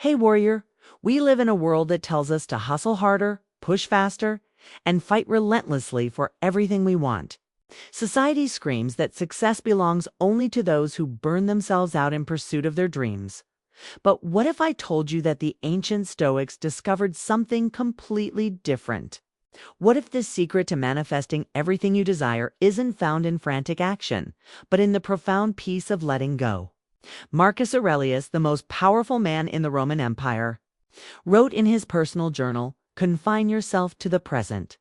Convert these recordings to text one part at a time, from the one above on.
Hey warrior, we live in a world that tells us to hustle harder, push faster, and fight relentlessly for everything we want. Society screams that success belongs only to those who burn themselves out in pursuit of their dreams. But what if I told you that the ancient Stoics discovered something completely different? What if the secret to manifesting everything you desire isn't found in frantic action, but in the profound peace of letting go? Marcus Aurelius, the most powerful man in the Roman Empire, wrote in his personal journal, "Confine yourself to the present."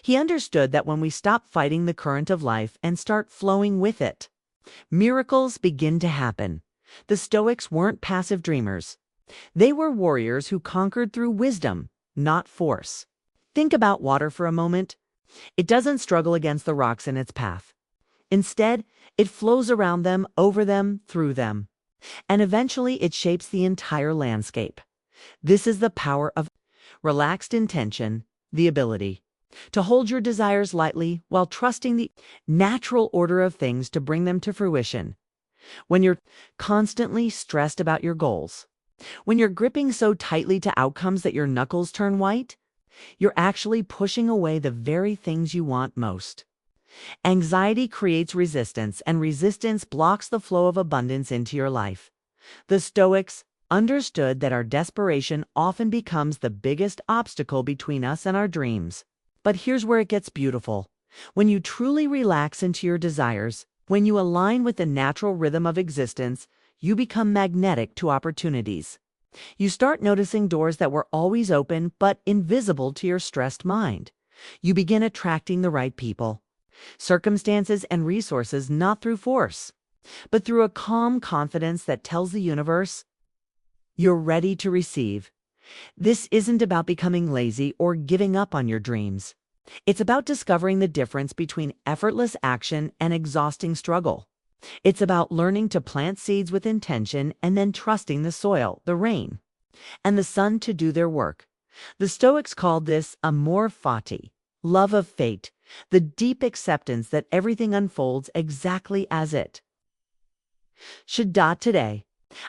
He understood that when we stop fighting the current of life and start flowing with it, miracles begin to happen. The Stoics weren't passive dreamers. They were warriors who conquered through wisdom, not force. Think about water for a moment. It doesn't struggle against the rocks in its path. Instead, it flows around them, over them, through them. And eventually it shapes the entire landscape. This is the power of relaxed intention, the ability to hold your desires lightly while trusting the natural order of things to bring them to fruition. When you're constantly stressed about your goals, when you're gripping so tightly to outcomes that your knuckles turn white, you're actually pushing away the very things you want most. Anxiety creates resistance, and resistance blocks the flow of abundance into your life. The Stoics understood that our desperation often becomes the biggest obstacle between us and our dreams. But here's where it gets beautiful. When you truly relax into your desires, when you align with the natural rhythm of existence, you become magnetic to opportunities. You start noticing doors that were always open but invisible to your stressed mind. You begin attracting the right people, circumstances, and resources not through force, but through a calm confidence that tells the universe, you're ready to receive. This isn't about becoming lazy or giving up on your dreams. It's about discovering the difference between effortless action and exhausting struggle. It's about learning to plant seeds with intention and then trusting the soil, the rain, and the sun to do their work. The Stoics called this amor fati, love of fate, the deep acceptance that everything unfolds exactly as it should. Today,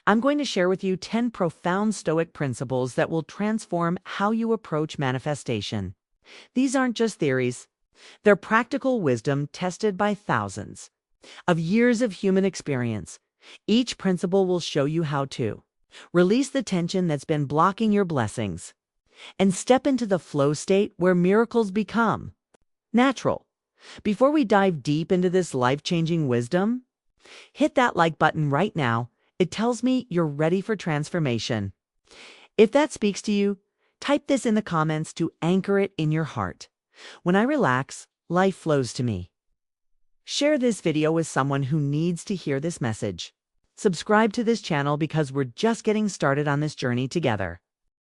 I'm going to share with you 10 profound Stoic principles that will transform how you approach manifestation. These aren't just theories. They're practical wisdom tested by thousands of years of human experience. Each principle will show you how to release the tension that's been blocking your blessings and step into the flow state where miracles become natural. Before we dive deep into this life-changing wisdom, hit that like button right now. It tells me you're ready for transformation. If that speaks to you, type this in the comments to anchor it in your heart. When I relax, life flows to me. Share this video with someone who needs to hear this message. Subscribe to this channel because we're just getting started on this journey together.